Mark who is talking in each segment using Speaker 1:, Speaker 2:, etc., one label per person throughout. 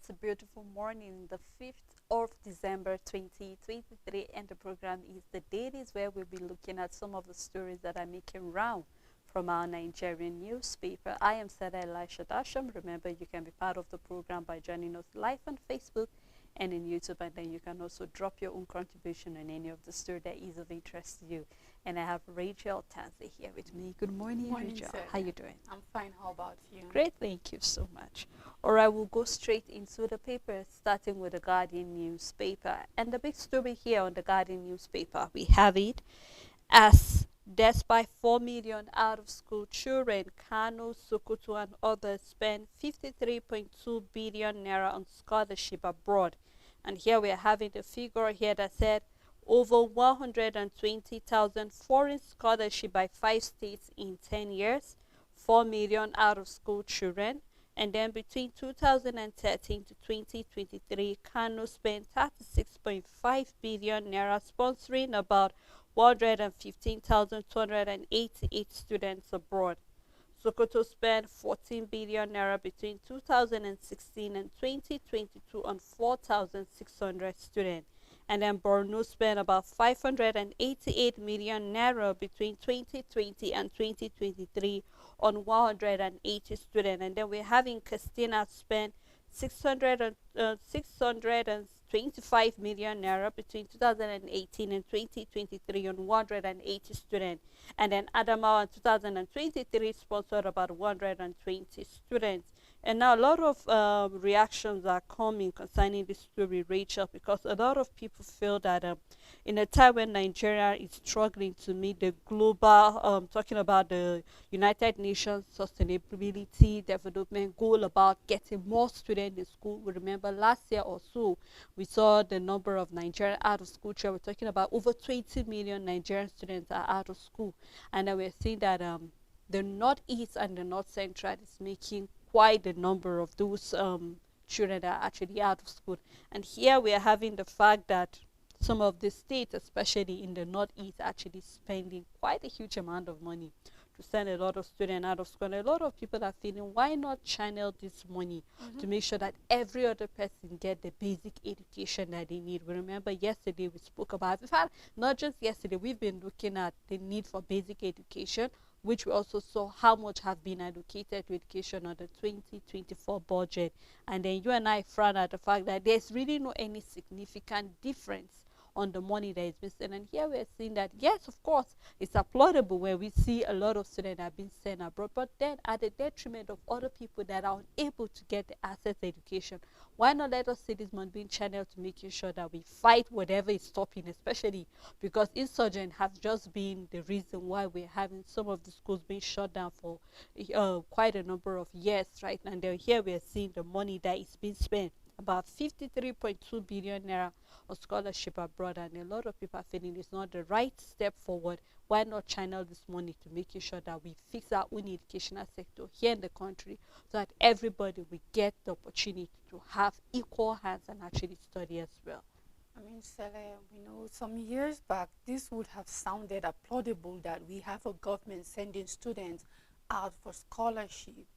Speaker 1: It's a beautiful morning, the 5th of December 2023, and the program is The Dailies, where we'll be looking at some of the stories that are making round from our Nigerian newspaper. I am Sada Elisha Dasham. Remember, you can be part of the program by joining us live on Facebook and in YouTube, and then you can also drop your own contribution on any of the story that is of interest to you. And I have Rachel Tanzi here with me. Good morning, Rachel.
Speaker 2: Sir.
Speaker 1: How you doing?
Speaker 2: I'm fine. How about you?
Speaker 1: Great, thank you so much. All right, we'll go straight into the paper, starting with the Guardian newspaper. And the big story here on the Guardian newspaper, we have it as despite 4 million out-of-school children, Kano, Sokoto, and others spend 53.2 billion naira on scholarship abroad. And here we are having the figure here that said over 120,000 foreign scholarship by 5 states in 10 years, 4 million out-of-school children. And then between 2013 to 2023, Kano spent 36.5 billion naira sponsoring about 115,288 students abroad. Sokoto spent 14 billion naira between 2016 and 2022 on 4,600 students. And then Borno spent about 588 million naira between 2020 and 2023 on 180 students. And then we're having Castina spend 625 million naira between 2018 and 2023 on 180 students. And then Adamawa in 2023 sponsored about 120 students. And now a lot of reactions are coming concerning this story, Rachel, because a lot of people feel that in a time when Nigeria is struggling to meet the global, talking about the United Nations Sustainability Development Goal about getting more students in school. We remember last year or so, we saw the number of Nigerian out of school children. We're talking about over 20 million Nigerian students are out of school. And then we're seeing that the Northeast and the North Central is making quite a number of those children that are actually out of school. And here we are having the fact that some of the states, especially in the Northeast, are actually spending quite a huge amount of money to send a lot of students out of school. And a lot of people are feeling, why not channel this money to make sure that every other person get the basic education that they need? We remember yesterday we spoke about, in fact, not just yesterday, we've been looking at the need for basic education, which we also saw how much have been allocated to education on the 2024 budget. And then you and I frown at the fact that there's really no any significant difference on the money that is being sent. And here we're seeing that, yes, of course, it's applaudable when we see a lot of students that have been sent abroad, but then at the detriment of other people that are unable to get the access to education. Why not let us see this money being channeled to making sure that we fight whatever is stopping, especially because insurgent has just been the reason why we're having some of the schools being shut down for quite a number of years, right? And then here we're seeing the money that is being spent, about 53.2 billion naira on scholarship abroad, and a lot of people are feeling it's not the right step forward. Why not channel this money to making sure that we fix our own educational sector here in the country so that everybody will get the opportunity to have equal hands and actually study as well?
Speaker 2: I mean, Sele, we know some years back, this would have sounded applaudable that we have a government sending students out for scholarship.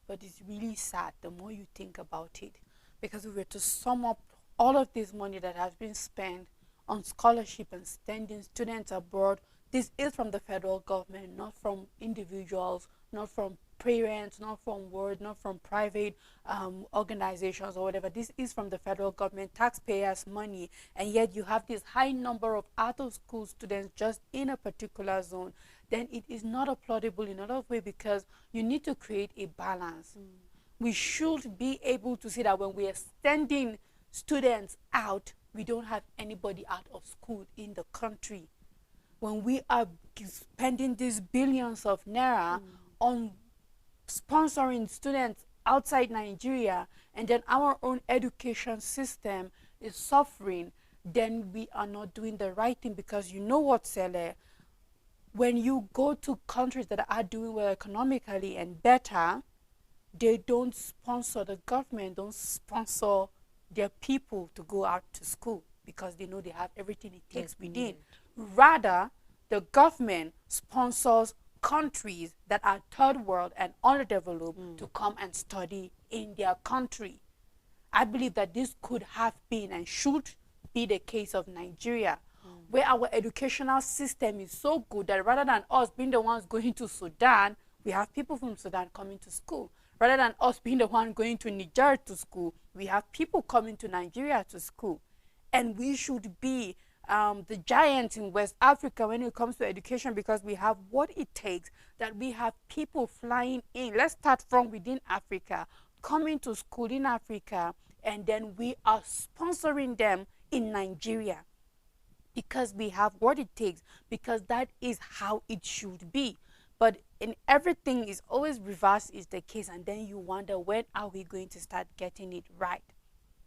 Speaker 2: But it's really sad the more you think about it. Because if we were to sum up all of this money that has been spent on scholarship and sending students abroad, this is from the federal government, not from individuals, not from parents, not from world, not from private organizations or whatever. This is from the federal government, taxpayers' money, and yet you have this high number of out-of-school students just in a particular zone. Then it is not applaudable in a lot of ways because you need to create a balance. We should be able to see that when we are sending students out, we don't have anybody out of school in the country. When we are spending these billions of naira on sponsoring students outside Nigeria, and then our own education system is suffering, then we are not doing the right thing. Because you know what, Sele? When you go to countries that are doing well economically and better, they don't sponsor, the government don't sponsor their people to go out to school because they know they have everything it takes within. Rather, the government sponsors countries that are third world and underdeveloped to come and study in their country. I believe that this could have been and should be the case of Nigeria, where our educational system is so good that rather than us being the ones going to Sudan, we have people from Sudan coming to school. Rather than us being the one going to Niger to school, we have people coming to Nigeria to school. And we should be the giant in West Africa when it comes to education, because we have what it takes, that we have people flying in. Let's start from within Africa, coming to school in Africa, and then we are sponsoring them in Nigeria, because we have what it takes, because that is how it should be. But in everything is always reverse is the case, and then you wonder, when are we going to start getting it right?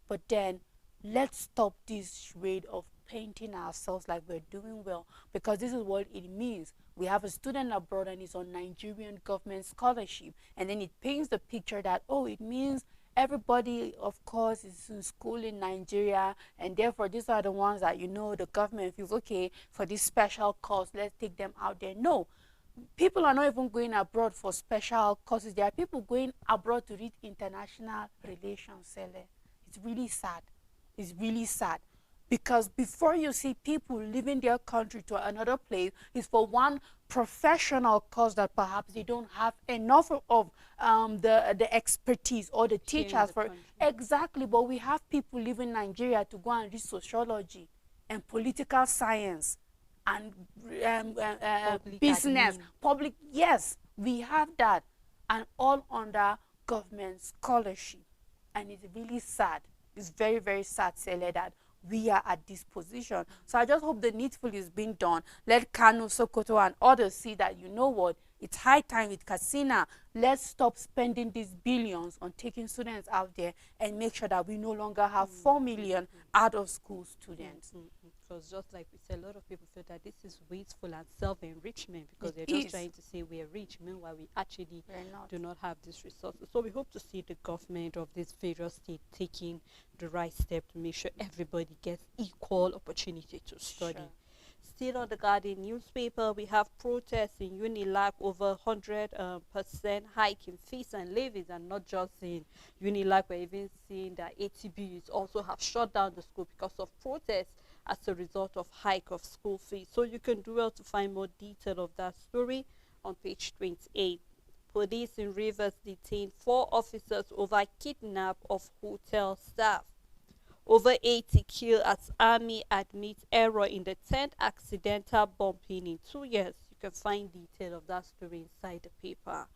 Speaker 2: But then let's stop this charade of painting ourselves like we're doing well, because this is what it means. We have a student abroad and is on Nigerian government scholarship, and then it paints the picture that, oh, it means everybody, of course, is in school in Nigeria, and therefore these are the ones that, the government feels, okay, for this special course, let's take them out there. No, people are not even going abroad for special courses. There are people going abroad to read international relations, Sele. It's really sad. It's really sad. Because before you see people leaving their country to another place, is for one professional course that perhaps they don't have enough of the expertise or the teachers for. Exactly, but we have people leaving Nigeria to go and read sociology and political science and business, public. Yes, we have that, and all under government scholarship. And it's really sad. It's very, very sad, Sele, that we are at this position. So I just hope the needful is being done. Let Kano, Sokoto, and others see that, you know what, it's high time with Katsina. Let's stop spending these billions on taking students out there and make sure that we no longer have 4 million out-of-school students.
Speaker 1: Because just like we said, a lot of people feel that this is wasteful and self-enrichment, because they're just trying to say we're rich, meanwhile we actually do not have these resources. So we hope to see the government of these various states taking the right step to make sure everybody gets equal opportunity to study. Sure. Still on the Guardian newspaper, we have protests in Unilag over 100% hike in fees and levies, and not just in Unilag, we're even seeing that ATBUs also have shut down the school because of protests as a result of hike of school fees. So you can do well to find more detail of that story on page 28. Police in Rivers detained 4 officers over kidnap of hotel staff. Over 80 killed as Army admits error in the 10th accidental bombing in 2 years. You can find detail of that story inside the paper.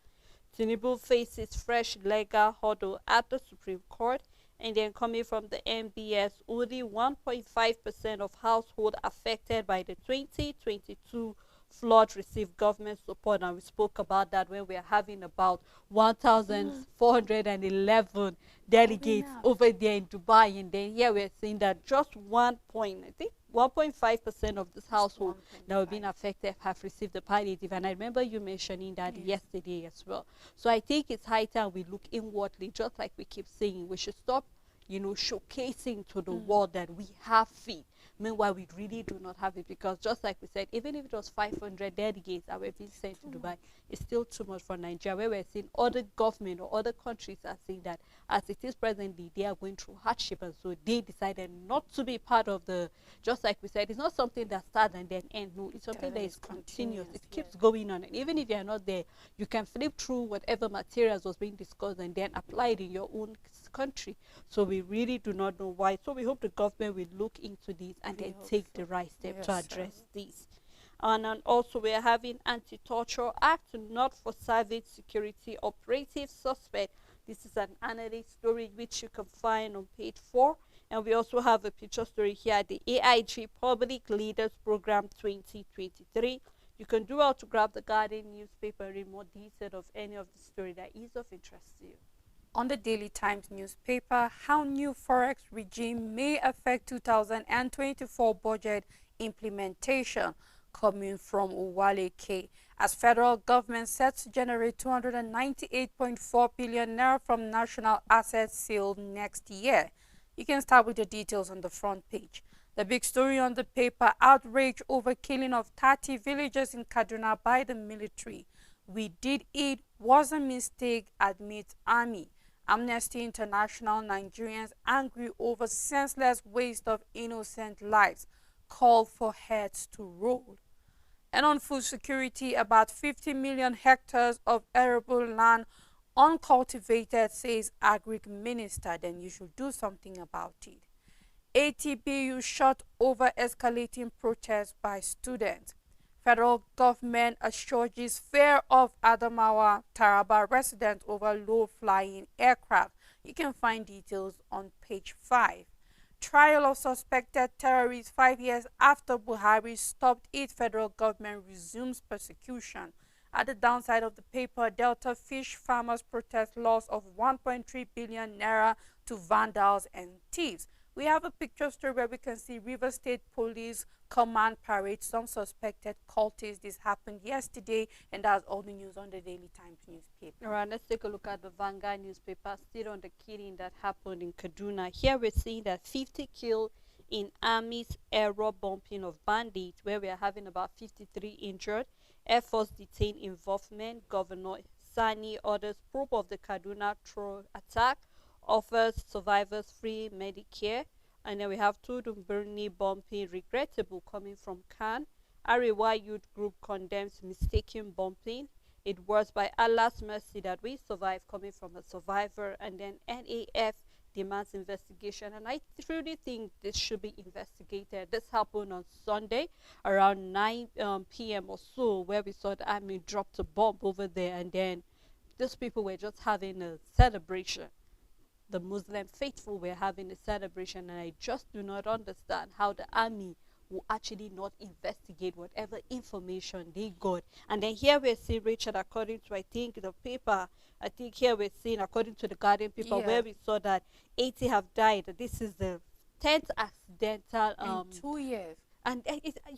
Speaker 1: Tinubu faces fresh legal hurdle at the Supreme Court. And then coming from the MBS, only 1.5% of households affected by the 2022 flood received government support, and we spoke about that when we are having about 1,411 delegates over there in Dubai, and then here we're seeing that just 1.5% of this household that were being affected have received the palliative, and I remember you mentioning that yesterday as well. So I think it's high time we look inwardly, just like we keep saying, we should stop showcasing to the world that we have faith. Meanwhile, we really do not have it, because just like we said, even if it was 500 delegates that were being sent to Dubai, it's still too much for Nigeria, where we're seeing other government or other countries are saying that as it is presently, they are going through hardship, and so they decided not to be part of the, just like we said, it's not something that starts and then ends. No, it's something that is continuous. It keeps going on, and even if you're not there, you can flip through whatever materials was being discussed and then apply it in your own country. So we really do not know why. So we hope the government will look into this and then take the right step to address this. And also we are having Anti-Torture Act, not for service security operative suspect. This is an analyst story which you can find on page 4. And we also have a picture story here, the AIG Public Leaders Program 2023. You can do well to grab the Guardian newspaper and read more detail of any of the story that is of interest to you.
Speaker 2: On the Daily Times newspaper, how new forex regime may affect 2024 budget implementation, coming from Uwale K. As federal government set to generate 298.4 billion naira from national asset sale next year. You can start with the details on the front page. The big story on the paper, outrage over killing of 30 villagers in Kaduna by the military. We did it, was a mistake, admits Army. Amnesty International Nigerians angry over senseless waste of innocent lives call for heads to roll. And on food security, about 50 million hectares of arable land uncultivated, says Agric Minister. Then you should do something about it. ATBU shot over escalating protests by students. Federal government assures fear of Adamawa Taraba residents over low-flying aircraft. You can find details on page 5. Trial of suspected terrorists 5 years after Buhari stopped it, federal government resumes persecution. At the downside of the paper, Delta fish farmers protest loss of 1.3 billion naira to vandals and thieves. We have a picture story where we can see River State Police Command parade some suspected cultists. This happened yesterday, and that's all the news on the Daily Times newspaper.
Speaker 1: All right, let's take a look at the Vanguard newspaper. Still on the killing that happened in Kaduna. Here we're seeing that 50 killed in Army's aero bombing of bandits, where we are having about 53 injured. Air Force detained involvement. Governor Sani orders probe of the Kaduna drone attack. Offers survivors free Medicare. And then we have Tudumburni bumping regrettable coming from Khan. Arewa Youth Group condemns mistaken bumping. It was by Allah's mercy that we survived, coming from a survivor. And then NAF demands investigation. And I truly think this should be investigated. This happened on Sunday around 9 p.m. or so, where we saw the army dropped a bomb over there. And then these people were just having a celebration. The Muslim faithful were having a celebration, and I just do not understand how the army will actually not investigate whatever information they got. And then here we're seeing, Richard, according to, I think, the paper, I think here we're seeing, according to the Guardian paper, where we saw that 80 have died. This is the 10th accidental
Speaker 2: in 2 years.
Speaker 1: And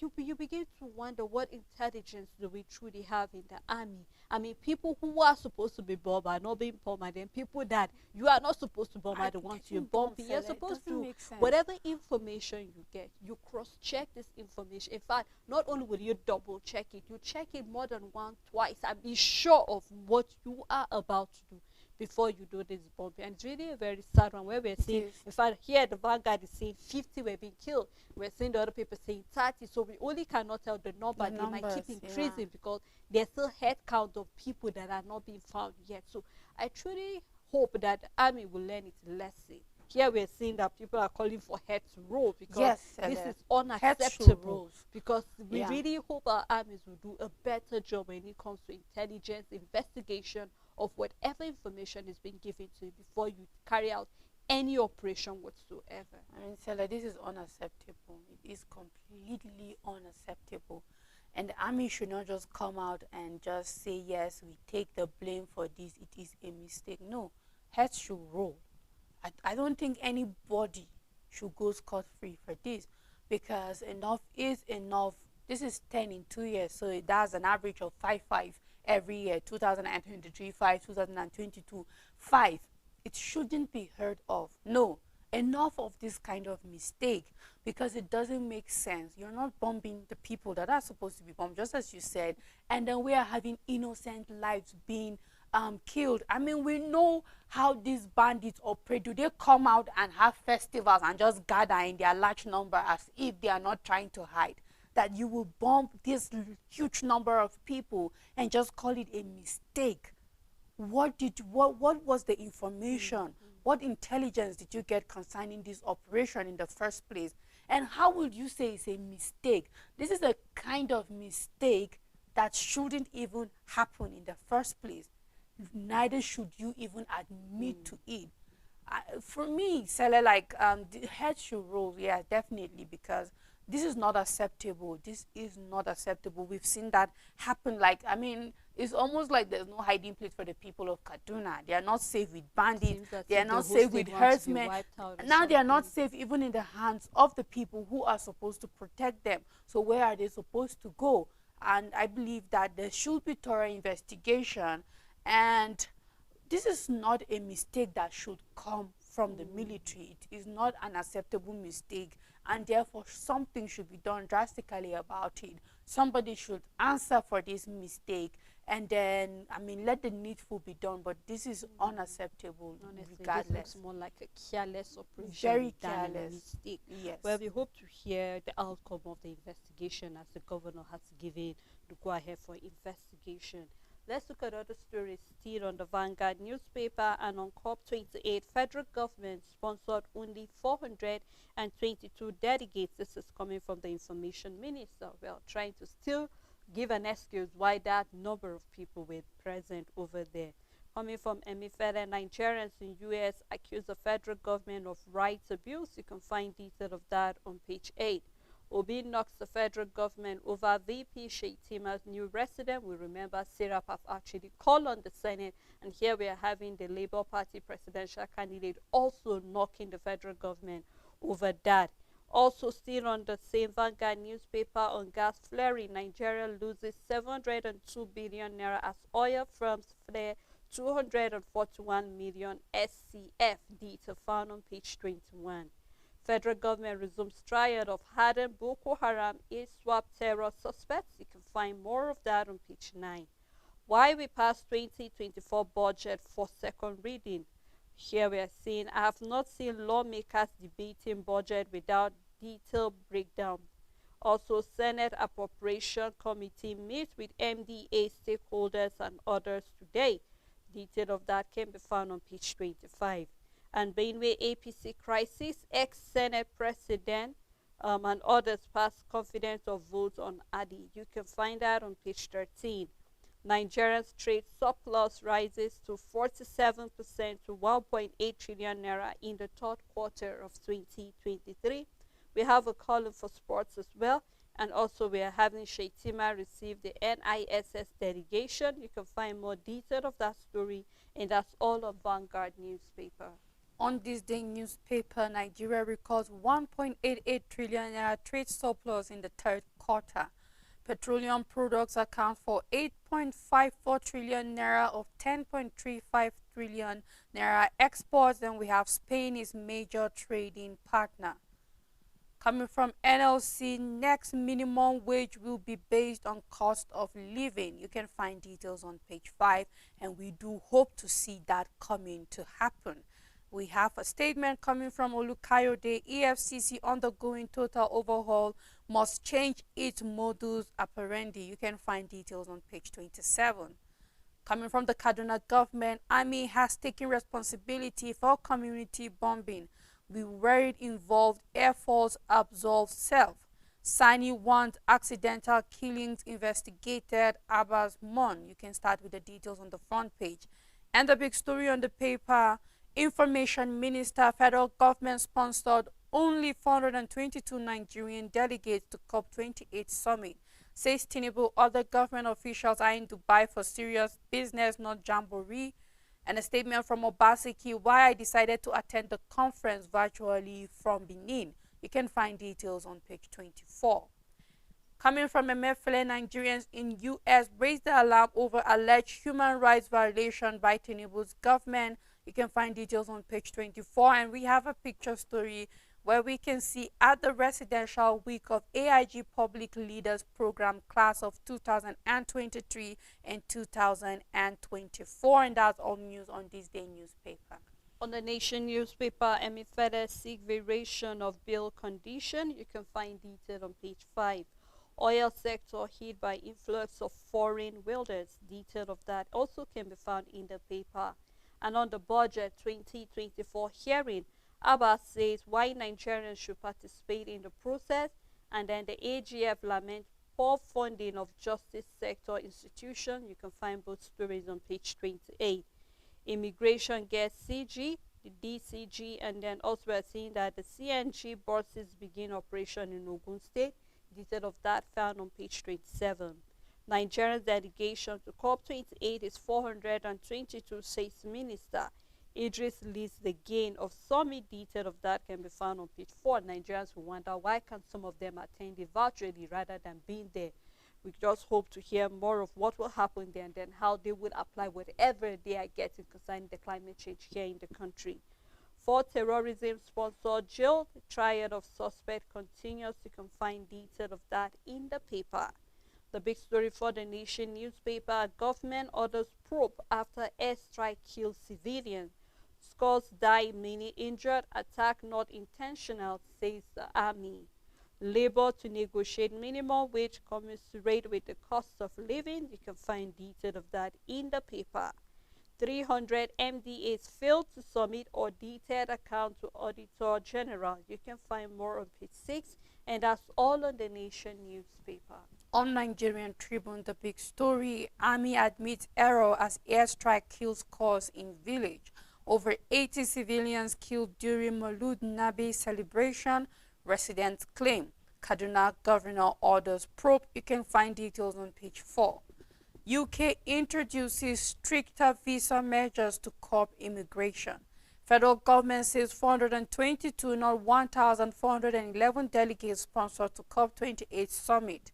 Speaker 1: you begin to wonder, what intelligence do we truly have in the army? I mean, people who are supposed to be bombed are not being bombed, and then people that you are not supposed to bomb are the ones you're bombing. You're supposed to, whatever information you get, you cross-check this information. In fact, not only will you double-check it, you check it more than once, twice, and be sure of what you are about to do before you do this bombing. And it's really a very sad one, where we're seeing, in fact, here the Vanguard is saying 50 were being killed. We're seeing the other people saying 30. So we only cannot tell the number. They might keep increasing, because there's still head count of people that are not being found yet. So I truly hope that the army will learn its lesson. Here we're seeing that people are calling for head to roll, because this is unacceptable. Because we really hope our armies will do a better job when it comes to intelligence, investigation of whatever information is being given to you before you carry out any operation whatsoever.
Speaker 2: I mean, Stella, this is unacceptable. It is completely unacceptable. And the army should not just come out and just say, yes, we take the blame for this, it is a mistake. No, heads should roll. I don't think anybody should go scot-free for this, because enough is enough. This is 10 in 2 years, so that's an average of 5 every year. 2023 5, 2022 5. It shouldn't be heard of. No, enough of this kind of mistake, because it doesn't make sense. You're not bombing the people that are supposed to be bombed, just as you said, and then we are having innocent lives being killed. I mean, we know how these bandits operate. Do they come out and have festivals and just gather in their large number as if they are not trying to hide? That you will bomb this huge number of people and just call it a mistake. What was the information? What intelligence did you get concerning this operation in the first place? And how would you say it's a mistake? This is a kind of mistake that shouldn't even happen in the first place. Neither should you even admit to it. For me, Sele, like the head should roll, yeah, definitely, because this is not acceptable. This is not acceptable. We've seen that happen. Like, I mean, it's almost like there's no hiding place for the people of Kaduna. They are not safe with bandits. They are not safe with herdsmen. Now they are not safe even in the hands of the people who are supposed to protect them. So where are they supposed to go? And I believe that there should be thorough investigation. And this is not a mistake that should come from the military. It is not an acceptable mistake, and therefore something should be done drastically about it. Somebody should answer for this mistake, And then, I mean, let the needful be done, but this is unacceptable
Speaker 1: Honestly, this looks
Speaker 2: regardless.
Speaker 1: more like a careless operation
Speaker 2: Very
Speaker 1: than a
Speaker 2: careless.
Speaker 1: mistake. Well,
Speaker 2: Yes.
Speaker 1: we hope to hear the outcome of the investigation as the governor has given the go ahead for investigation. Let's look at other stories still on the Vanguard newspaper. And on COP28, federal government sponsored only 422 delegates. This is coming from the information minister. Well, trying to still give an excuse why that number of people were present over there. Coming from Emifele, Nigerians in US accuse the federal government of rights abuse. You can find details of that on page 8. Obi knocks the federal government over VP Sheitima's new resident. We remember Serap have actually called on the Senate, and here we are having the Labour Party presidential candidate also knocking the federal government over that. Also, still on the same Vanguard newspaper, on gas flaring, Nigeria loses 702 billion naira as oil firms flare 241 million SCF. Detail found on page 21. Federal government resumes trial of hardened Boko Haram swap terror suspects. You can find more of that on page 9. Why we passed 2024 budget for second reading. Here we are seeing, I have not seen lawmakers debating budget without detailed breakdown. Also, Senate Appropriation Committee meets with MDA stakeholders and others today. Detail of that can be found on page 25. And Benue APC crisis, ex-Senate President and others pass confidence of votes on Adi. You can find that on page 13. Nigeria's trade surplus rises to 47% to 1.8 trillion naira in the third quarter of 2023. We have a column for sports as well. And also we are having Sheitima receive the NISS delegation. You can find more detail of that story, and that's all on Vanguard newspaper.
Speaker 2: On this day newspaper, Nigeria records 1.88 trillion naira trade surplus in the third quarter. Petroleum products account for 8.54 trillion naira of 10.35 trillion naira exports. Then we have Spain is major trading partner. Coming from NLC, next minimum wage will be based on cost of living. You can find details on page 5, and we do hope to see that coming to happen. We have a statement coming from Olukayode. EFCC undergoing total overhaul, must change its modus operandi. You can find details on page 27. Coming from the Kaduna government, Army has taken responsibility for community bombing. We were involved, Air Force absolved self. Sani wants accidental killings investigated, Abbas Mon. You can start with the details on the front page. And the big story on the paper, Information Minister, federal government sponsored only 422 Nigerian delegates to COP28 summit. Says Tinubu, other government officials are in Dubai for serious business, not jamboree. And a statement from Obaseki, why I decided to attend the conference virtually from Benin. You can find details on page 24. Coming from Emefele, Nigerians in US raised the alarm over alleged human rights violation by Tinubu's government. You can find details on page 24. And we have a picture story where we can see at the residential week of AIG Public Leaders Program class of 2023 and 2024. And that's all news on this day newspaper.
Speaker 1: On the Nation newspaper, Emifede seek variation of bill condition. You can find detail on page 5. Oil sector hit by influx of foreign welders. Detail of that also can be found in the paper. And on the budget 2024 hearing, Abbas says why Nigerians should participate in the process, and then the AGF laments poor funding of justice sector institution. You can find both stories on page 28. Immigration gets CG, the DCG, and then also we're seeing that the CNG buses begin operation in Ogun State. Detail of that found on page 27. Nigeria's delegation to COP28 is 422, says Minister. Idris leads the gain of summit. Detail of that can be found on page 4. Nigerians will wonder why can't some of them attend it virtually rather than being there. We just hope to hear more of what will happen there and then how they will apply whatever they are getting concerning the climate change here in the country. For terrorism sponsored jail, the trial of suspect continues. You can find detail of that in the paper. The big story for the Nation newspaper: government orders probe after airstrike kills civilians. Scores die, many injured. Attack not intentional, says the army. Labour to negotiate minimum wage commensurate with the cost of living. You can find detail of that in the paper. 300 MDAs failed to submit or detailed account to Auditor General. You can find more on page 6, and that's all on the Nation newspaper.
Speaker 2: On Nigerian Tribune, the big story: Army admits error as airstrike kills cause in village. Over 80 civilians killed during Maulud Nabi celebration, residents claim. Kaduna Governor orders probe. You can find details on page 4. UK introduces stricter visa measures to curb immigration. Federal government says 422, not 1,411 delegates sponsored to COP28 summit.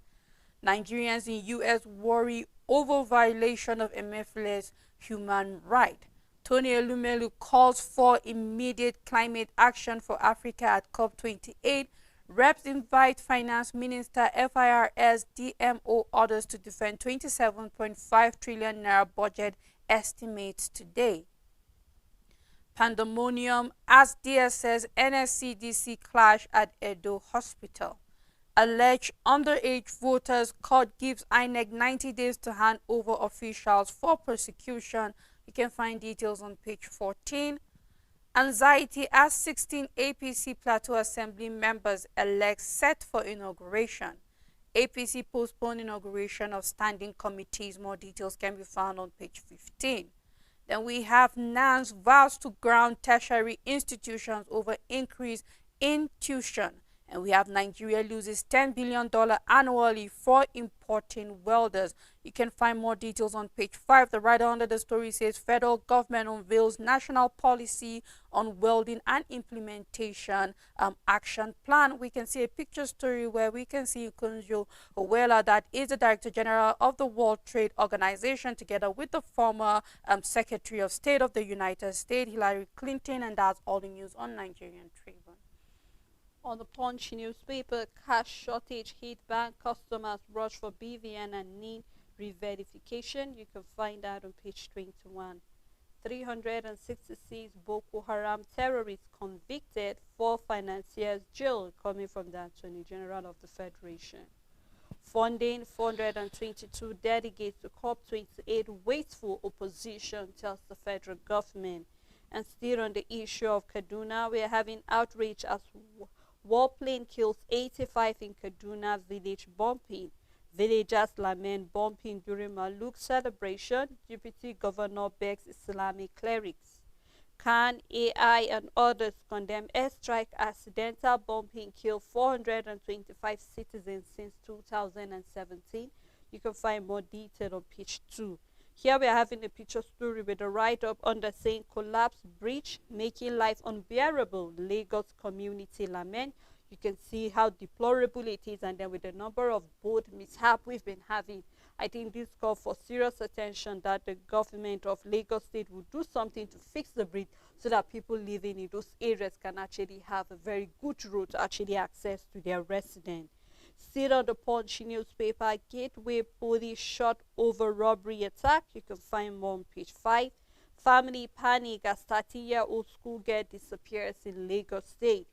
Speaker 2: Nigerians in US worry over violation of Emefiele's human right. Tony Elumelu calls for immediate climate action for Africa at COP28. Reps invite Finance Minister FIRS DMO orders to defend 27.5 trillion naira budget estimates today. Pandemonium as DSS NSCDC clash at Edo Hospital. Alleged underage voters, court gives INEC 90 days to hand over officials for prosecution. You can find details on page 14. Anxiety as 16 APC Plateau Assembly members elect set for inauguration. APC postponed inauguration of standing committees. More details can be found on page 15. Then we have NANS vows to ground tertiary institutions over increase in tuition. And we have Nigeria loses $10 billion annually for importing welders. You can find more details on page 5. The writer under the story says federal government unveils national policy on welding and implementation action plan. We can see a picture story where we can see Kunjo Owela, that is the Director General of the World Trade Organization, together with the former Secretary of State of the United States, Hillary Clinton, and that's all the news on Nigerian Tribune.
Speaker 1: On the Punch newspaper, cash shortage hit bank customers rush for BVN and need re-verification. You can find that on page 21. 366 Boko Haram terrorists convicted, 4 financiers jailed, coming from the Attorney General of the Federation. Funding 422 delegates to COP28, wasteful opposition, tells the federal government. And still on the issue of Kaduna, we are having outrage as warplane kills 85 in Kaduna village bombing. Villagers lament bombing during Maluk celebration. Deputy Governor begs Islamic clerics. Khan, AI and others condemn airstrike accidental bombing killed 425 citizens since 2017. You can find more detail on page 2. Here we are having a picture story with a write-up under saying collapsed bridge making life unbearable, Lagos community lament. You can see how deplorable it is, and then with the number of boat mishap we've been having, I think this calls for serious attention, that the government of Lagos State will do something to fix the bridge so that people living in those areas can actually have a very good route to actually access to their residence. Still on the Punch newspaper, Gateway police shot over robbery attack. You can find more on page 5. Family panic as 30-year-old schoolgirl disappears in Lagos State.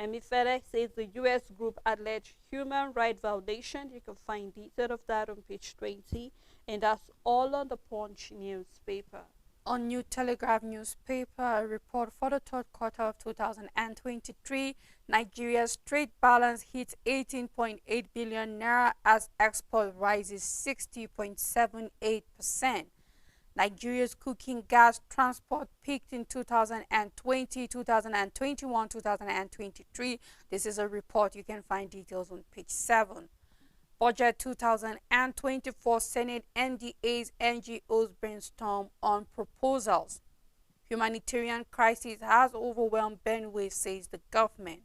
Speaker 1: Emefiele says the U.S. group alleged human rights violation. You can find detail of that on page 20. And that's all on the Punch newspaper.
Speaker 2: On New Telegraph newspaper, a report for the third quarter of 2023, Nigeria's trade balance hits 18.8 billion naira as export rises 60.78%. Nigeria's cooking gas transport peaked in 2020, 2021, 2023. This is a report. You can find details on page 7. Budget 2024, Senate NDAs, NGOs brainstorm on proposals. Humanitarian crisis has overwhelmed Benue, says the government.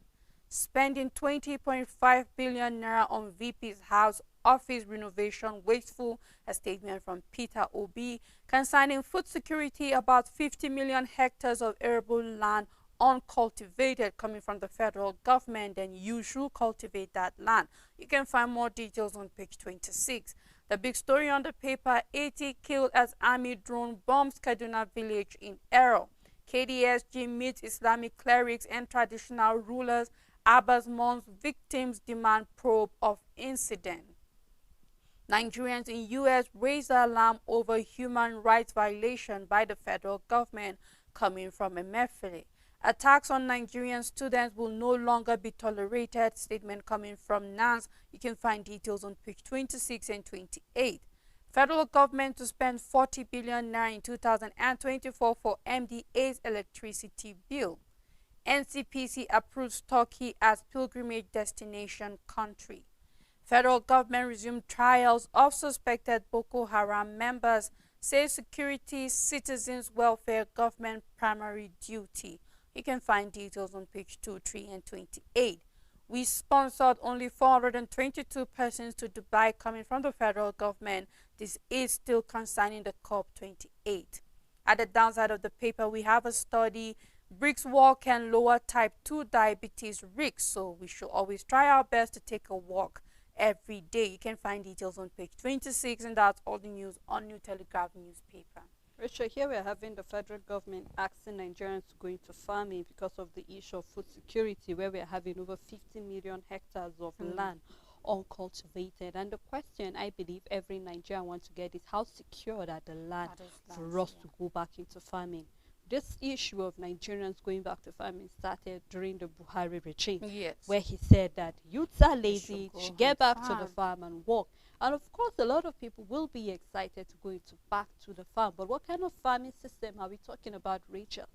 Speaker 2: Spending 20.5 billion naira on VP's house office renovation wasteful, a statement from Peter Obi. Concerning food security, about 50 million hectares of arable land uncultivated, coming from the federal government, then you should cultivate that land. You can find more details on page 26. The big story on the paper: 80 killed as army drone bombs Kaduna village in Ero. KDSG meets Islamic clerics and traditional rulers. Abbas mourns victims, demand probe of incident. Nigerians in U.S. raise alarm over human rights violation by the federal government coming from Emefiele. Attacks on Nigerian students will no longer be tolerated. Statement coming from NANS. You can find details on page 26 and 28. Federal government to spend 40 billion naira in 2024 for MDA's electricity bill. NCPC approves Turkey as pilgrimage destination country. Federal government resumed trials of suspected Boko Haram members. Says security, citizens' welfare, government primary duty. You can find details on page 2, 3, and 28. We sponsored only 422 persons to Dubai coming from the federal government. This is still concerning the COP28. At the downside of the paper, we have a study. Bricks walk can lower type 2 diabetes risk, so we should always try our best to take a walk every day. You can find details on page 26, and that's all the news on New Telegraph newspaper.
Speaker 1: Richard, here we're having the federal government asking Nigerians to go into farming because of the issue of food security, where we're having over 50 million hectares of land uncultivated. And the question I believe every Nigerian wants to get is how secure are the land for us to go back into farming. This issue of Nigerians going back to farming started during the Buhari regime, where he said that youths are lazy, should get back to the farm and work. And of course, a lot of people will be excited to go into back to the farm. But what kind of farming system are we talking about, Rachel?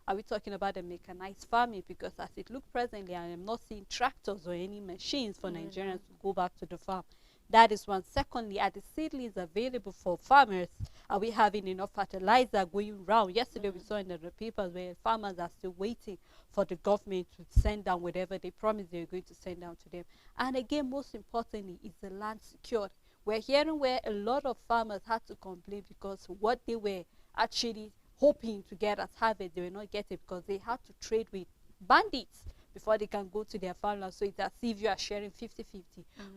Speaker 1: Are we talking about a mechanized farming? Because as it looks presently, I am not seeing tractors or any machines for Nigerians to go back to the farm. That is one. Secondly, are the seedlings available for farmers? Are we having enough fertilizer going around? Yesterday we saw in the papers where farmers are still waiting for the government to send down whatever they promised they were going to send down to them. And again, most importantly, is the land secured? We're hearing where a lot of farmers had to complain because what they were actually hoping to get as harvest, they were not getting because they had to trade with bandits before they can go to their farmland. So it's as if you are sharing 50-50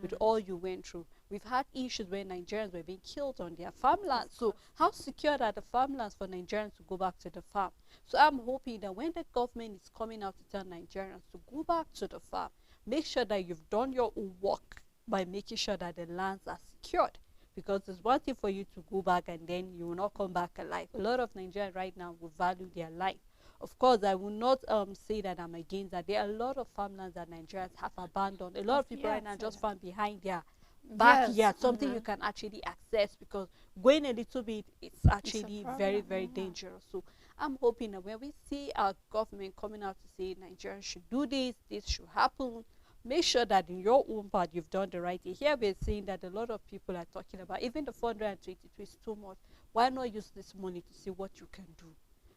Speaker 1: with all you went through. We've had issues where Nigerians were being killed on their farmland. So how secure are the farmlands for Nigerians to go back to the farm? So I'm hoping that when the government is coming out to tell Nigerians to go back to the farm, make sure that you've done your own work by making sure that the lands are secured. Because it's one thing for you to go back and then you will not come back alive. A lot of Nigerians right now will value their life. Of course, I will not say that I'm against that. There are a lot of farmlands that Nigerians have abandoned. A lot of people right now just farm behind their backyard, something you can actually access, because going a little bit, it's actually very, very dangerous. So I'm hoping that when we see our government coming out to say Nigerians should do this, this should happen, make sure that in your own part you've done the right thing. Here we're seeing that a lot of people are talking about even the 422 is too much. Why not use this money to see what you can do?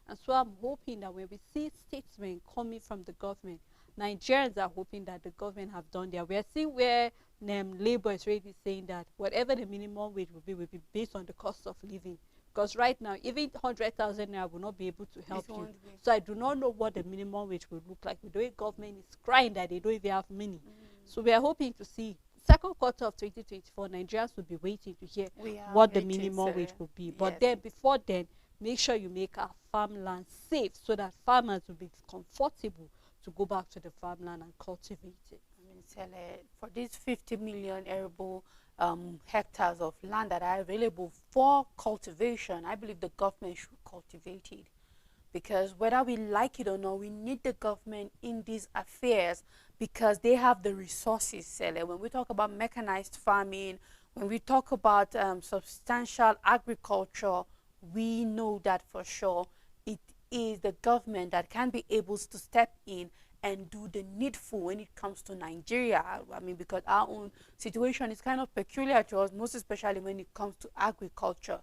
Speaker 1: And so I'm hoping that when we see statements coming from the government, Nigerians are hoping that the government have done their. We are seeing where Labour is really saying that whatever the minimum wage will be based on the cost of living. Because right now, even 100,000 naira will not be able to help you. So I do not know what the minimum wage will look like. The way government is crying that they don't even have money. So we are hoping to see second quarter of 2024, Nigerians will be waiting to hear what the minimum wage will be. But then, before then, make sure you make our farmland safe so that farmers will be comfortable to go back to the farmland and cultivate it.
Speaker 2: For these 50 million arable hectares of land that are available for cultivation, I believe the government should cultivate it. Because whether we like it or not, we need the government in these affairs because they have the resources. When we talk about mechanized farming, when we talk about substantial agriculture, we know that for sure it is the government that can be able to step in and do the needful when it comes to Nigeria. I mean, because our own situation is kind of peculiar to us, most especially when it comes to agriculture.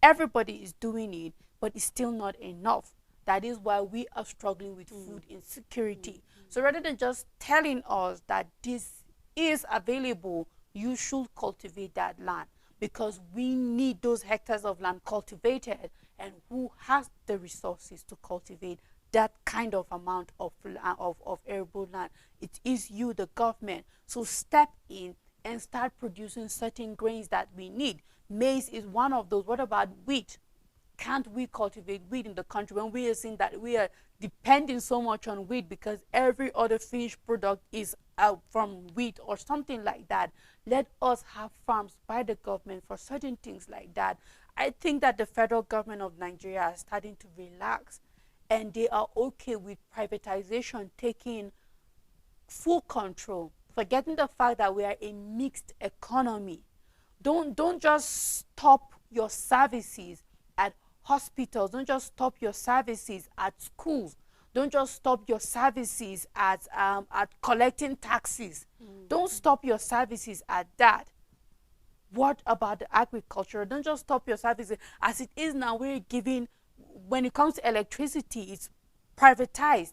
Speaker 2: Everybody is doing it, but it's still not enough. That is why we are struggling with food insecurity. So rather than just telling us that this is available, you should cultivate that land, because we need those hectares of land cultivated, and who has the resources to cultivate that kind of amount of arable land? It is you, the government. So step in and start producing certain grains that we need. Maize is one of those. What about wheat? Can't we cultivate wheat in the country when we are seeing that we are depending so much on wheat because every other finished product is out from wheat or something like that? Let us have farms by the government for certain things like that. I think that the federal government of Nigeria is starting to relax, and they are okay with privatization taking full control, forgetting the fact that we are a mixed economy. Don't just stop your services at hospitals. Don't just stop your services at schools. Don't just stop your services at collecting taxes. Don't stop your services at that. What about the agriculture? Don't just stop your services. As it is now, we're giving, when it comes to electricity, it's privatized.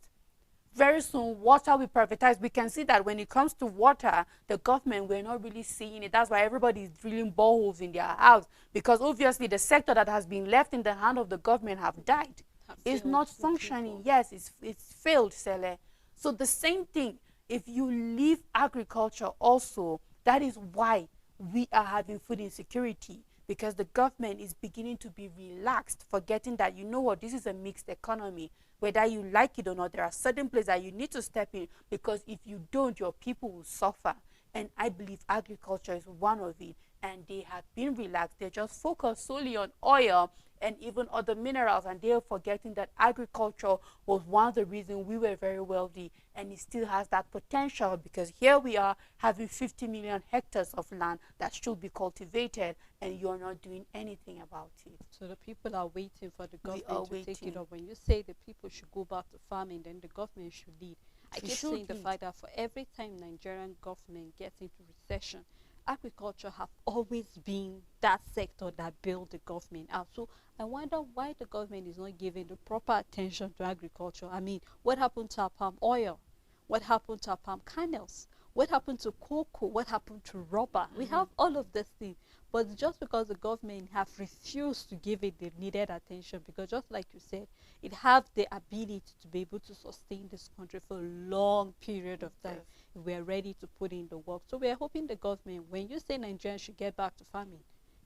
Speaker 2: Very soon, water will privatize. We can see that when it comes to water, the government, we're not really seeing it. That's why everybody is drilling boreholes in their house, because obviously the sector that has been left in the hand of the government have died. It's not functioning. Yes, it's failed, Sele. So the same thing, if you leave agriculture also, that is why we are having food insecurity, because the government is beginning to be relaxed, forgetting that, you know what, this is a mixed economy. Whether you like it or not, there are certain places that you need to step in, because if you don't, your people will suffer. And I believe agriculture is one of it, and they have been relaxed. They just focus solely on oil and even other minerals, and they are forgetting that agriculture was one of the reasons we were very wealthy, and it still has that potential, because here we are having 50 million hectares of land that should be cultivated, and you're not doing anything about it.
Speaker 1: So the people are waiting for the government to take it up. When you say the people should go back to farming, then the government should lead. I keep saying the fact that for every time Nigerian government gets into recession, agriculture have always been that sector that built the government out. So I wonder why the government is not giving the proper attention to agriculture. I mean, what happened to our palm oil? What happened to our palm kernels? What happened to cocoa? What happened to rubber? We have all of these things, but just because the government have refused to give it the needed attention, because just like you said, it have the ability to be able to sustain this country for a long period of time. If we are ready to put in the work. So we are hoping the government, when you say Nigerians should get back to farming,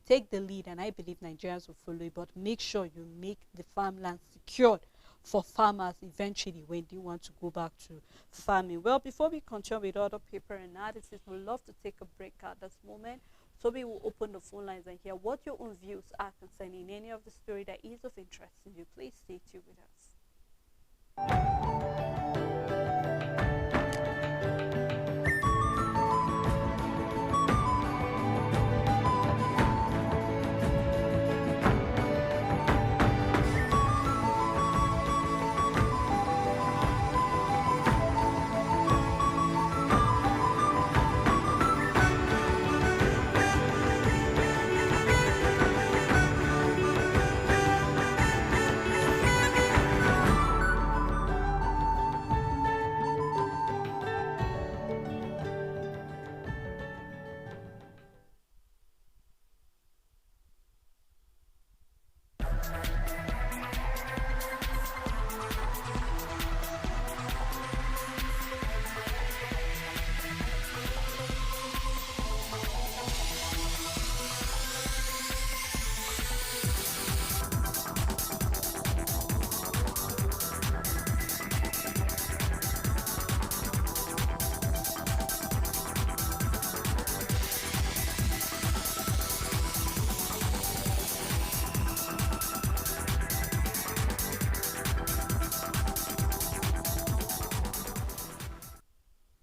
Speaker 1: take the lead, and I believe Nigerians will follow it, but make sure you make the farmland secured for farmers eventually when they want to go back to farming. Well, before we continue with other paper analysis, we'd love to take a break at this moment. So we will open the phone lines and hear what your own views are concerning any of the story that is of interest to you. Please stay tuned with us.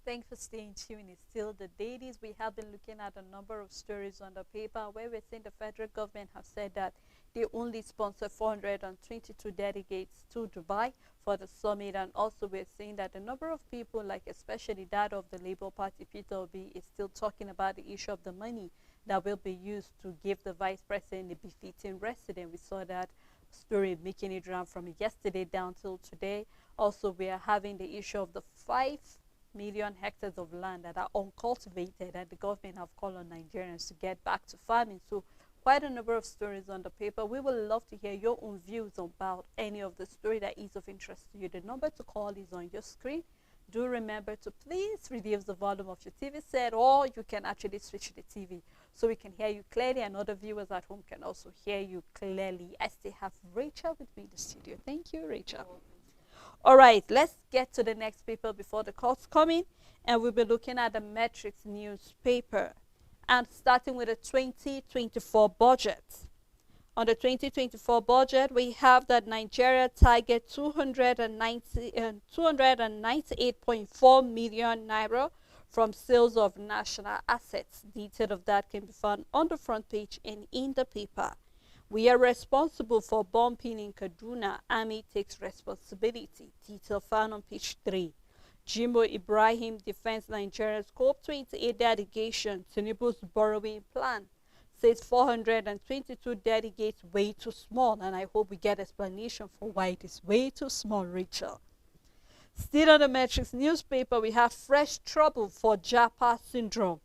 Speaker 1: Thanks for staying tuned. It's still the Dailies. We have been looking at a number of stories on the paper where we're saying the federal government have said that they only sponsor 422 delegates to Dubai for the summit. And also we're saying that the number of people, like especially that of the Labour Party, Peter Obi, is still talking about the issue of the money that will be used to give the vice president a befitting resident. We saw that story making it round from yesterday down till today. Also, we are having the issue of the 5 million hectares of land that are uncultivated, and the government have called on Nigerians to get back to farming. So quite a number of stories on the paper. We would love to hear your own views about any of the story that is of interest to you. The number to call is on your screen, Do remember to please reduce the volume of your TV set, or you can actually switch the TV so we can hear you clearly, and other viewers at home can also hear you clearly. I still have Rachel with me in the studio. Thank you, Rachel. All right, let's get to the next paper before the calls come in, and we'll be looking at the Metrics newspaper, and starting with the 2024 budget. On the 2024 budget, we have that Nigeria target 298.4 million naira from sales of national assets. Detail of that can be found on the front page and in the paper. We are responsible for bombing in Kaduna. Army takes responsibility. Detail found on page 3. Jimbo Ibrahim defends Nigeria's COP28 delegation. Tinubu's borrowing plan. Says 422 delegates way too small, and I hope we get explanation for why it is way too small, Rachel. Still on the Metrics newspaper, we have fresh trouble for Japa syndrome.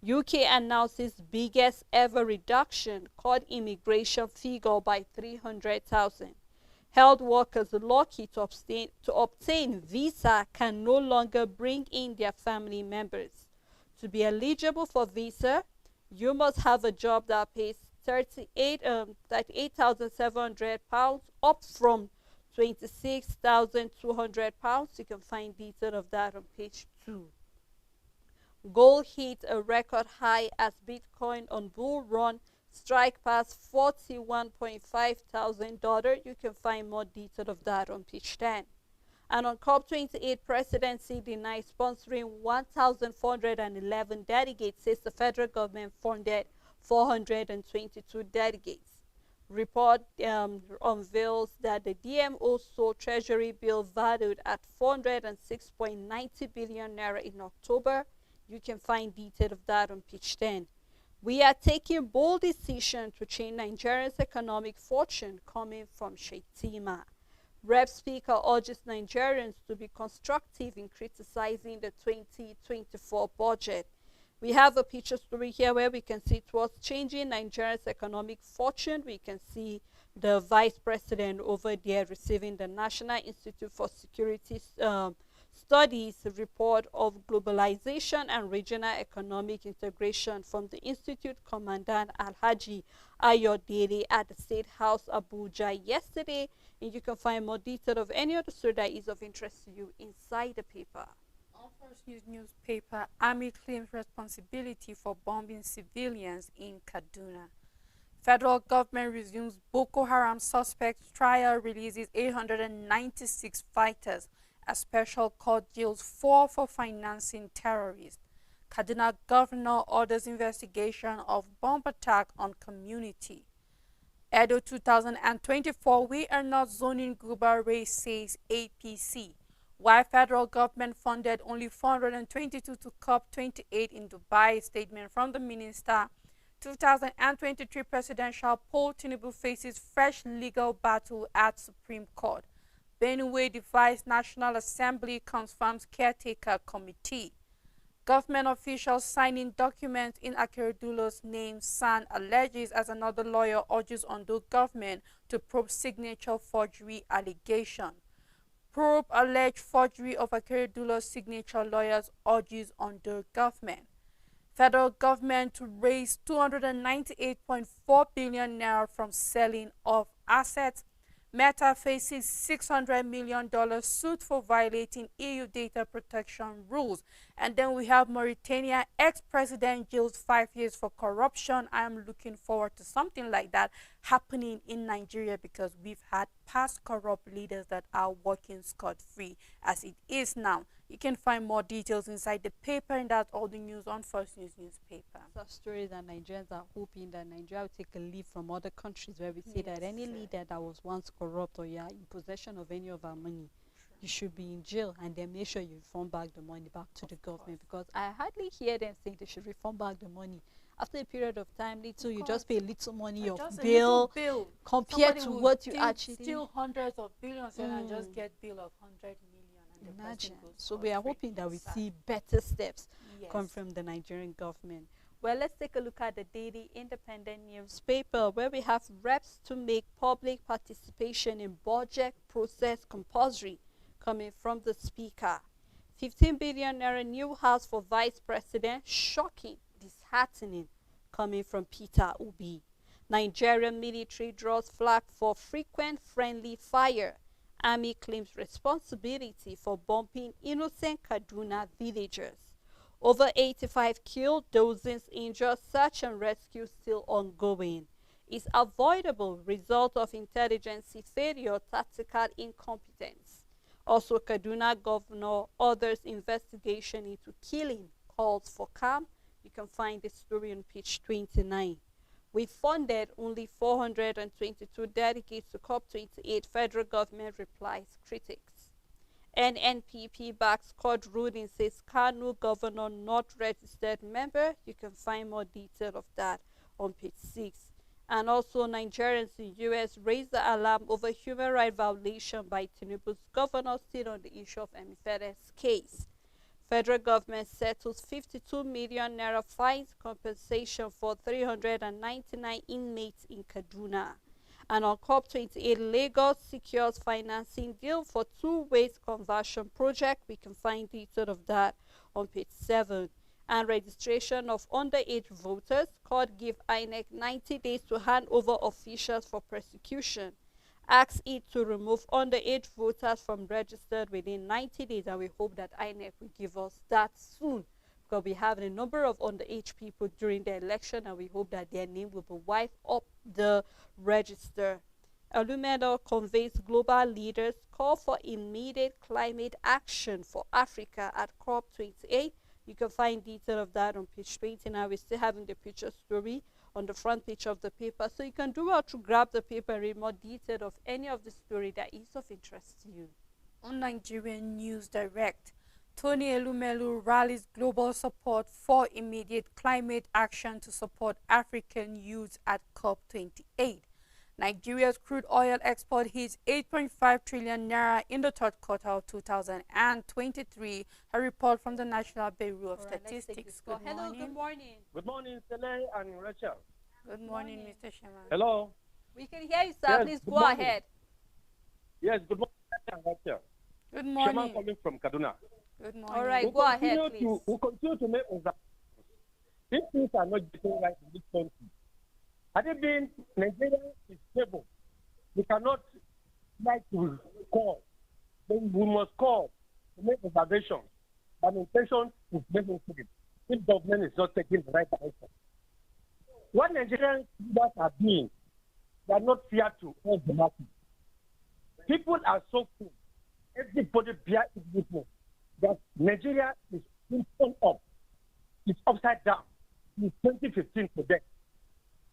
Speaker 1: UK announces biggest ever reduction, cut immigration figure by 300,000. Health workers lucky to obtain visa can no longer bring in their family members. To be eligible for visa, you must have a job that pays £38,700 up from £26,200. You can find detail of that on page 2. Gold hit a record high as Bitcoin on bull run strike past $41,500. You can find more detail of that on page 10. And on COP28, presidency denies sponsoring 1,411 delegates, says the federal government funded 422 delegates. Report unveils that the DMO sold treasury bill valued at 406.90 billion naira in October. You can find detail of that on page 10. We are taking bold decision to change Nigeria's economic fortune, coming from Shetima. Rep Speaker urges Nigerians to be constructive in criticizing the 2024 budget. We have a picture story here where we can see towards changing Nigeria's economic fortune. We can see the vice president over there receiving the National Institute for Security Studies report of globalization and regional economic integration from the Institute Commandant Alhaji Ayodele at the State House Abuja yesterday. And you can find more detail of any other story that is of interest to you inside the paper.
Speaker 2: On First News newspaper, Army claims responsibility for bombing civilians in Kaduna. Federal government resumes Boko Haram suspect trial, releases 896 fighters as special court jails 4 for financing terrorists. Kaduna governor orders investigation of bomb attack on community. Edo 2024, we are not zoning Guba race, says APC. While federal government funded only 422 to COP28 in Dubai, statement from the minister. 2023 presidential poll, Tinubu faces fresh legal battle at Supreme Court. Benue divides National Assembly, confirms caretaker committee. Government officials signing documents in Akeredolo's name. San alleges as another lawyer urges Ondo government to probe signature forgery allegation. Probe alleged forgery of Akeredolo's signature lawyers, urges Ondo government. Federal government to raise 298.4 billion naira from selling of assets. Meta faces $600 million suit for violating EU data protection rules. And then we have Mauritania ex-president jailed 5 years for corruption. I am looking forward to something like that happening in Nigeria because we've had past corrupt leaders that are working scot-free as it is now. You can find more details inside the paper, and that's all the news on First News newspaper.
Speaker 1: Some stories that Nigerians are hoping that Nigeria will take a leaf from other countries where we see that any leader that was once corrupt or you are in possession of any of our money, you should be in jail, and then make sure you refund back the money back to the government, because I hardly hear them saying they should refund back the money. After a period of time, little you just pay little money of bill compared to what you actually
Speaker 2: steal hundreds of billions and just get bill of 100 million.
Speaker 1: Imagine. So we are hoping that we see better steps come from the Nigerian government. Well, let's take a look at the Daily Independent newspaper, where we have reps to make public participation in budget process compulsory, coming from the speaker. 15 billion naira new house for vice president. Shocking, disheartening, coming from Peter Obi. Nigerian military draws flag for frequent friendly fire. Army claims responsibility for bombing innocent Kaduna villagers. Over 85 killed, dozens injured, search and rescue still ongoing. Is avoidable result of intelligence failure, tactical incompetence. Also, Kaduna governor orders investigation into killing, calls for calm. You can find the story on page 29. We funded only 422 delegates to COP28. Federal government replies critics. NNPP backs court ruling, says Kano governor not registered member. You can find more detail of that on page 6. And also, Nigerians in US raised the alarm over human rights violation by Tinubu's governor, still on the issue of Emifede's case. Federal government settles 52 million naira fines compensation for 399 inmates in Kaduna. And on COP28, Lagos secures financing deal for two-ways conversion project. We can find details of that on page 7. And registration of underage voters. Court give INEC 90 days to hand over officials for prosecution. Asks it to remove underage voters from registered within 90 days, and we hope that INEC will give us that soon, because we have a number of underage people during the election, and we hope that their name will be wiped off the register. Alumeda conveys global leaders call for immediate climate action for Africa at COP28. You can find detail of that on page 20. Now we're still having the picture story on the front page of the paper, so you can do well to grab the paper and read more detail of any of the story that is of interest to you.
Speaker 2: On Nigerian News Direct, Tony Elumelu rallies global support for immediate climate action to support African youth at COP28. Nigeria's crude oil export hits 8.5 trillion naira in the third quarter of 2023. A report from the National Bureau of Statistics.
Speaker 1: Good morning. Hello, good morning.
Speaker 3: Good morning, Sele and Rachel.
Speaker 2: Good morning, Mr. Shema.
Speaker 3: Hello.
Speaker 1: We can hear you, sir.
Speaker 3: Yes,
Speaker 1: please go
Speaker 3: morning.
Speaker 1: ahead.
Speaker 3: Yes, good morning, Rachel.
Speaker 2: Good
Speaker 3: Shema
Speaker 2: morning.
Speaker 3: calling from Kaduna.
Speaker 2: Good morning.
Speaker 1: All right, go ahead, please.
Speaker 3: We'll continue to make observations. These things are not getting right in this country. Had it been Nigeria is stable, we cannot like to call. Then we must call to make observations. An intention is necessary if government is not taking the right direction. What Nigerian leaders are doing, they are not fair to all the masses. People are so full. Everybody bear it witness that Nigeria is turned up. It's upside down. It's 2015 today.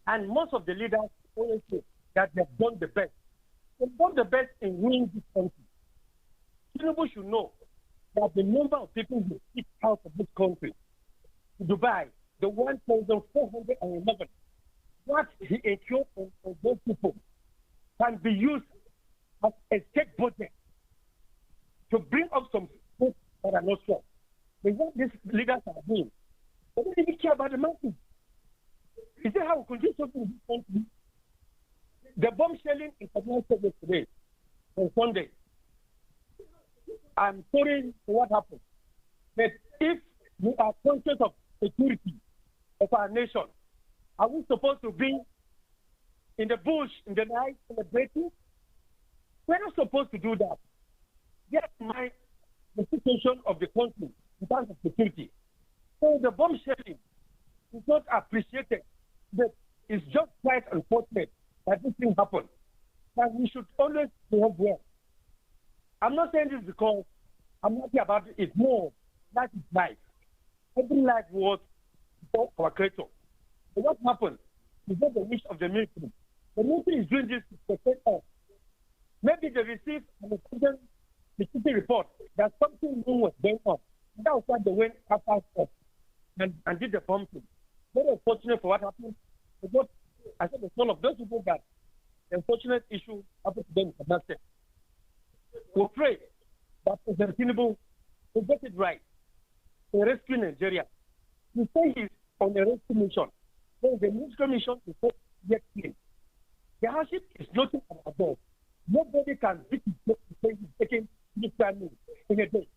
Speaker 3: And most of the leaders always say that they've done the best. They've done the best in winning this country. Tinubu should know that the number of people who speak out of this country, Dubai, the 1,411, what he incurred on those people can be used as a state budget to bring up some things that are not strong. But what these leaders are doing, they don't even care about the masses. Is that how we continue something in this country? The bomb shelling in Kaduna State today, on Sunday. I'm sorry for what happened. But if we are conscious of security of our nation, are we supposed to be in the bush in the night celebrating? We're not supposed to do that. Get in mind the situation of the country in terms of security. So the bomb shelling is not appreciated, but it's just quite unfortunate that this thing happened. And we should always behave well. I'm not saying this because I'm happy about it. No, that is life. Every life was for our creator. So what happened is not the wish of the military. The military is doing this to protect us. Maybe they received an important security report that something new was going on. That was why they went after us and did the pumping. Very unfortunate for what happened. Because I said it's one of those people that the unfortunate issue happened to them in that state. We pray that President Tinubu will get it right to rescue Nigeria. He say he's on a rescue mission. Then the rescue mission is not yet clean. The hardship is nothing about that. Nobody can beat his say he's taking this time in a day.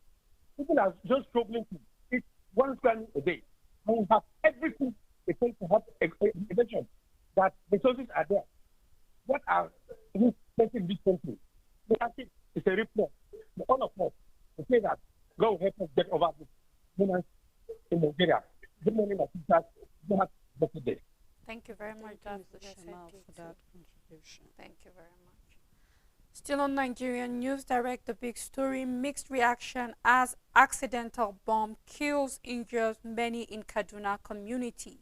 Speaker 3: People are just struggling to eat one square meal a day. And we have everything it takes to have a nation that resources are there. What are we facing this country? It's a reflex. All of us to say that God will help us get over this moment in Nigeria. Good morning, my sisters. You have a better day.
Speaker 2: Thank you very much,
Speaker 1: Thank
Speaker 2: Dr.
Speaker 1: you, Mr. Shamal, for
Speaker 2: Gaseki.
Speaker 1: that contribution.
Speaker 2: Thank you very much. Still on Nigerian News Direct, the big story, mixed reaction as accidental bomb kills, injures many in Kaduna community.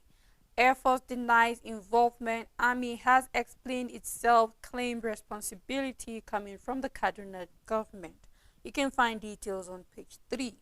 Speaker 2: Air Force denies involvement. Army has explained itself, claimed responsibility coming from the Kaduna government. You can find details on page 3.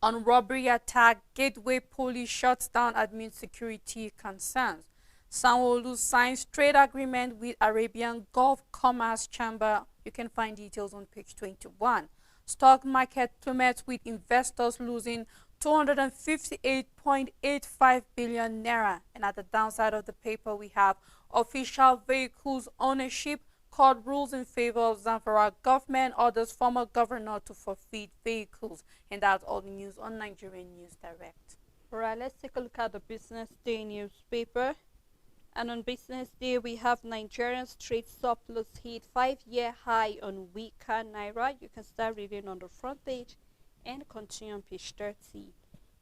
Speaker 2: On robbery attack, Gateway Police shuts down admin security concerns. Sanwo-Olu signs trade agreement with Arabian Gulf Commerce Chamber. You can find details on page 21. Stock market plummets with investors losing 258.85 billion naira. And at the downside of the paper, we have official vehicles ownership. Court rules in favor of Zamfara government, orders former governor to forfeit vehicles. And that's all the news on Nigerian News Direct.
Speaker 1: All right, let's take a look at the Business Day newspaper. And on Business Day, we have Nigerian trade surplus hit 5-year high on weaker naira. You can start reading on the front page and continue on page 30.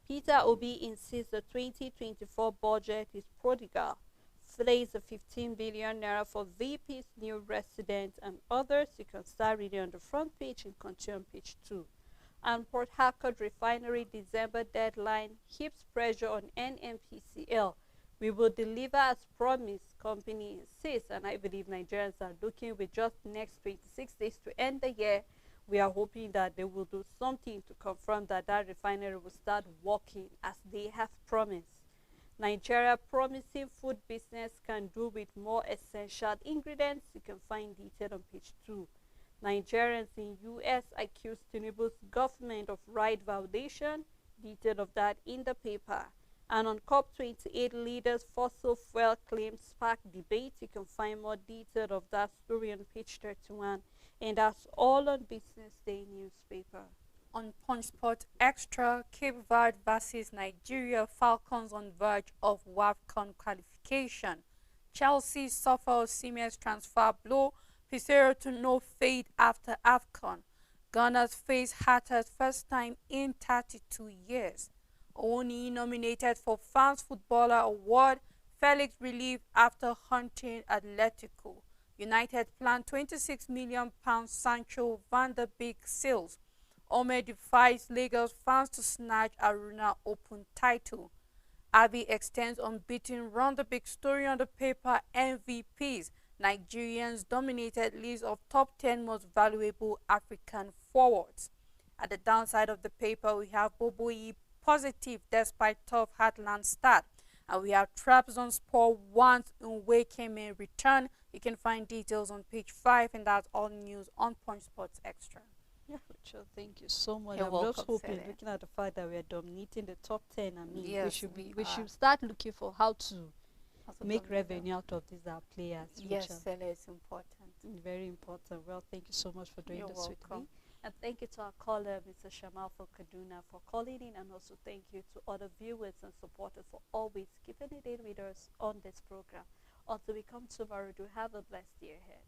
Speaker 1: Peter Obi insists the 2024 budget is prodigal. Flays the 15 billion naira for VP's new residents and others. You can start reading on the front page and continue on page 2. And Port Harcourt refinery December deadline heaps pressure on NNPCL. We will deliver as promised, company insists, and I believe Nigerians are looking with just next 26 days to end the year. We are hoping that they will do something to confirm that that refinery will start working as they have promised. Nigeria promising food business can do with more essential ingredients. You can find detail on page 2. Nigerians in US accuse Tinubu's government of right violation. Detail of that in the paper. And on COP28, leaders fossil fuel claims spark debate. You can find more detail of that story on page 31. And that's all on Business Day newspaper.
Speaker 2: On Punch Sport Extra, Cape Verde versus Nigeria, Falcons on verge of WAFCON qualification. Chelsea suffer Osimhen's transfer blow, Pizarro to no fade after AFCON. Gunners face Hatters first time in 32 years. Oni nominated for Fans Footballer Award, Felix relieved after hunting Atletico. United plan £26 million Sancho Van der Beek sales. Ome defies Lagos fans to snatch Aruna Open title. Abbey extends unbeaten run. The big story on the paper, MVPs. Nigerians dominated list of top 10 most valuable African forwards. At the downside of the paper, we have Boboyi positive despite tough Heartland start. And we have Trabzonspor once Nwekeme return. You can find details on page 5, and that's all news on Punch Sports Extra.
Speaker 1: Yeah, Rachel, thank you so much.
Speaker 2: You're
Speaker 1: I'm
Speaker 2: welcome,
Speaker 1: just hoping,
Speaker 2: Sele.
Speaker 1: looking at the fact that we are dominating the top 10. I mean,
Speaker 2: Yes,
Speaker 1: we should start looking for how to make revenue out of these our players.
Speaker 2: Yes,
Speaker 1: Rachel.
Speaker 2: Sele is important.
Speaker 1: Very important. Well, thank you so much for doing
Speaker 2: You're
Speaker 1: this with
Speaker 2: welcome.
Speaker 1: me. And thank you to our caller, Mr. Shamal for Kaduna, for calling in. And also thank you to other viewers and supporters for always keeping it in with us on this program. Until we come tomorrow, do have a blessed year ahead.